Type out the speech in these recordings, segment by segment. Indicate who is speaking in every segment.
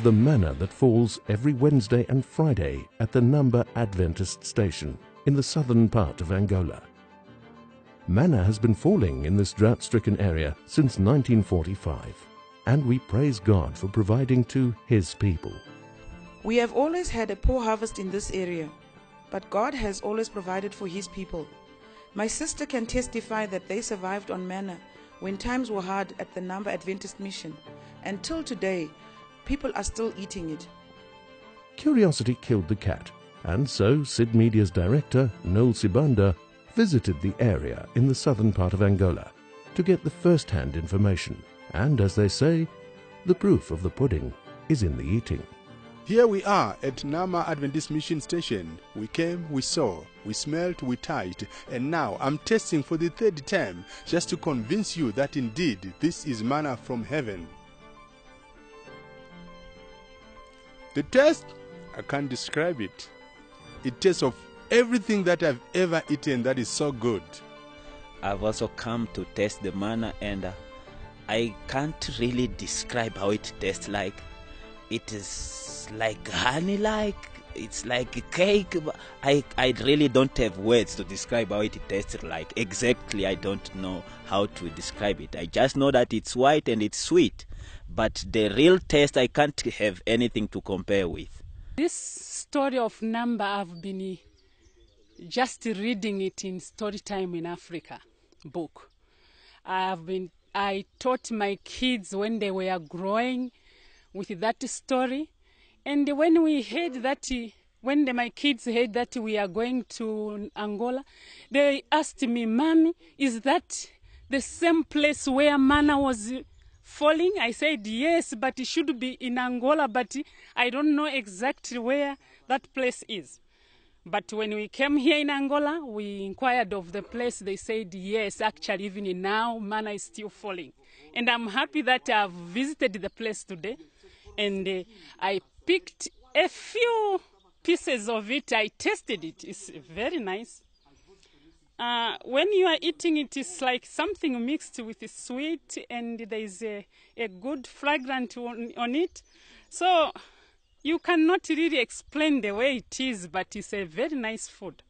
Speaker 1: of the manna that falls every Wednesday and Friday at the Number Adventist Station in the southern part of Angola. Manna has been falling in this drought-stricken area since 1945, and we praise God for providing to His people.
Speaker 2: We have always had a poor harvest in this area, but God has always provided for His people. My sister can testify that they survived on manna when times were hard at the Number Adventist Mission. Until today, people are still eating it.
Speaker 1: Curiosity killed the cat, and so Sid Media's director, Noel Sibanda, visited the area in the southern part of Angola to get the first-hand information. And as they say, the proof of the pudding is in the eating.
Speaker 3: Here we are at Nama Adventist Mission Station. We came, we saw, we smelled, we touched, and now I'm tasting for the third time just to convince you that indeed this is manna from heaven. The taste, I can't describe it. It tastes of everything that I've ever eaten that is so good.
Speaker 4: I've also come to taste the manna, and I can't really describe how it tastes like. It is like honey-like, it's like a cake. I really don't have words to describe how it tastes like. Exactly, I don't know how to describe it. I just know that it's white and it's sweet. But the real taste, I can't have anything to compare with.
Speaker 5: This story of Number, I've been just reading it in Storytime in Africa book. I taught my kids when they were growing with that story, and when my kids heard that we are going to Angola, they asked me, "Mommy, is that the same place where manna was falling?" I said, "Yes, but it should be in Angola, but I don't know exactly where that place is." But when we came here in Angola, we inquired of the place. They said, yes, actually, even now, manna is still falling. And I'm happy that I've visited the place today. And I picked a few pieces of it. I tasted it. It's very nice. When you are eating it, it's like something mixed with sweet, and there is a good fragrance on it. So you cannot really explain the way it is, but it's a very nice food.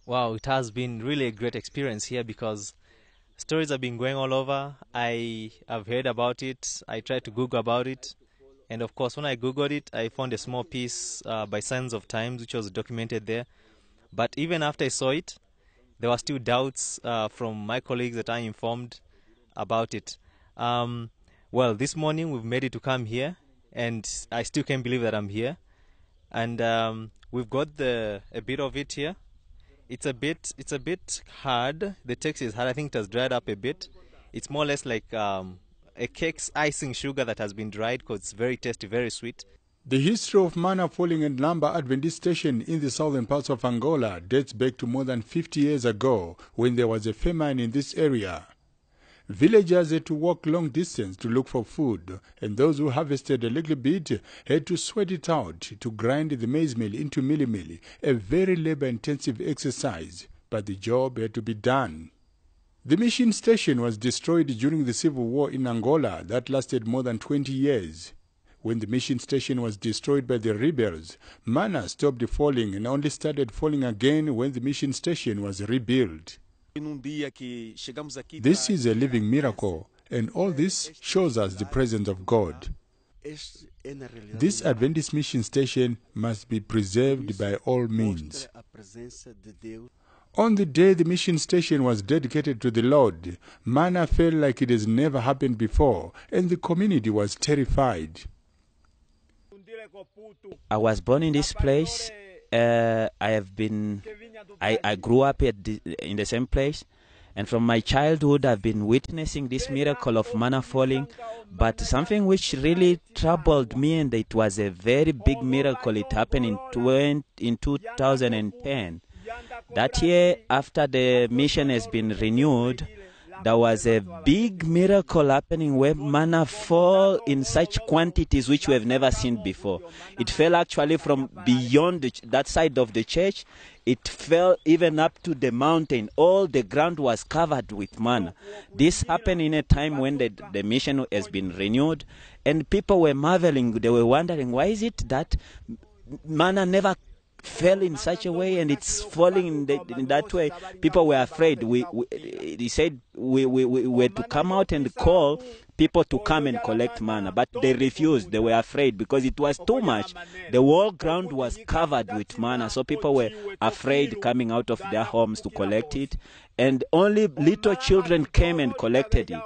Speaker 6: Wow, it has been really a great experience here because stories have been going all over. I have heard about it. I tried to Google about it. And of course, when I Googled it, I found a small piece by Signs of Times, which was documented there. But even after I saw it, there were still doubts from my colleagues that I informed about it. Well, this morning we've made it to come here, and I still can't believe that I'm here. And we've got a bit of it here. It's a bit hard. The text is hard. I think it has dried up a bit. It's more or less like a cake's icing sugar that has been dried because it's very tasty, very sweet.
Speaker 3: The history of manna falling at Number Adventist Station in the southern parts of Angola dates back to more than 50 years ago when there was a famine in this area. Villagers had to walk long distance to look for food, and those who harvested a little bit had to sweat it out to grind the maize meal into mealie, a very labor-intensive exercise, but the job had to be done. The mission station was destroyed during the civil war in Angola that lasted more than 20 years. When the mission station was destroyed by the rebels, manna stopped falling and only started falling again when the mission station was rebuilt. This is a living miracle, and all this shows us the presence of God. This Adventist mission station must be preserved by all means. On the day the mission station was dedicated to the Lord, manna fell like it has never happened before, and the community was terrified.
Speaker 4: I was born in this place. I grew up in the same place, and from my childhood I've been witnessing this miracle of manna falling. But something which really troubled me, and it was a very big miracle, it happened in 2010. That year, after the mission has been renewed, there was a big miracle happening where manna fell in such quantities which we have never seen before. It fell actually from beyond that side of the church. It fell even up to the mountain. All the ground was covered with manna. This happened in a time when the mission has been renewed, and people were marveling. They were wondering, why is it that manna never fell in such a way and it's falling in that way? People were afraid. He said we were to come out and call people to come and collect manna, but they refused. They were afraid because it was too much. The whole ground was covered with manna, so people were afraid coming out of their homes to collect it, and only little children came and collected it.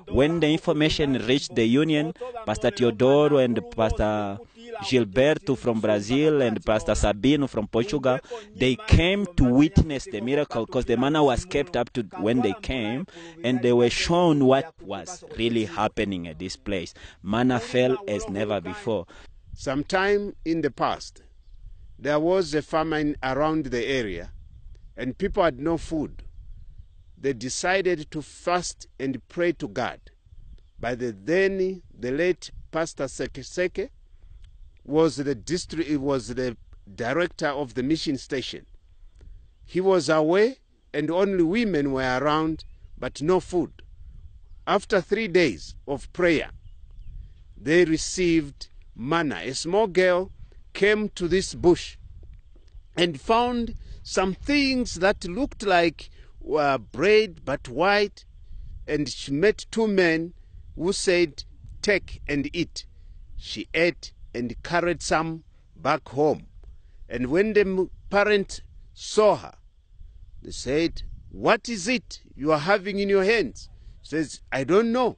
Speaker 4: When the information reached the union, Pastor Teodoro and Pastor Gilberto from Brazil and Pastor Sabino from Portugal, they came to witness the miracle because the manna was kept up to when they came, and they were shown what was really happening at this place. Manna fell as never before.
Speaker 7: Sometime in the past, there was a famine around the area and people had no food. They decided to fast and pray to God. By the late Pastor Seke was the director of the mission station. He was away and only women were around, but no food. After 3 days of prayer, they received manna. A small girl came to this bush and found some things that looked like bread but white, and she met 2 men who said, "Take and eat." She ate and carried some back home. And when the parents saw her, they said, "What is it you are having in your hands?" She says, "I don't know,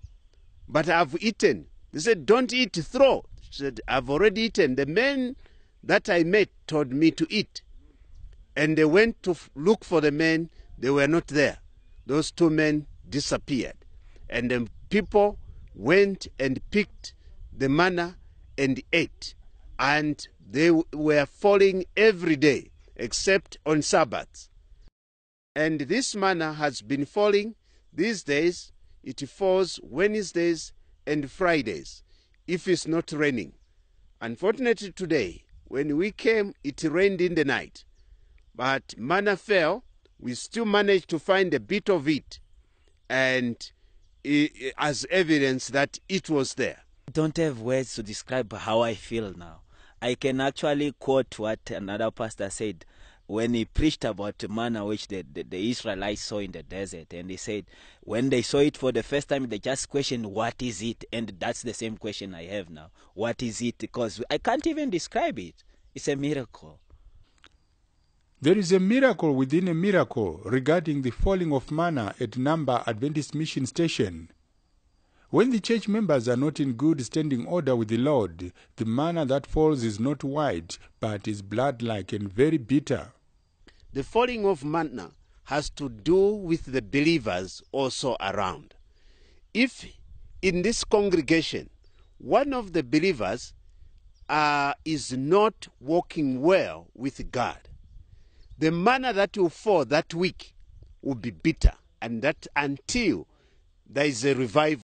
Speaker 7: but I've eaten." They said, "Don't eat, throw." She said, "I've already eaten. The men that I met told me to eat." And they went to look for the men. They were not there. Those 2 men disappeared. And the people went and picked the manna and ate. And they were falling every day except on Sabbaths. And this manna has been falling these days. It falls Wednesdays and Fridays if it's not raining. Unfortunately today, when we came, it rained in the night. But manna fell. We still managed to find a bit of it, and as evidence that it was there.
Speaker 4: I don't have words to describe how I feel now. I can actually quote what another pastor said when he preached about manna which the Israelites saw in the desert. And he said when they saw it for the first time, they just questioned, what is it? And that's the same question I have now. What is it? Because I can't even describe it. It's a miracle.
Speaker 3: There is a miracle within a miracle regarding the falling of manna at Namba Adventist Mission Station. When the church members are not in good standing order with the Lord, the manna that falls is not white, but is blood-like and very bitter.
Speaker 7: The falling of manna has to do with the believers also around. If in this congregation, one of the believers is not walking well with God, the manna that will fall that week will be bitter, and that until there is a revival.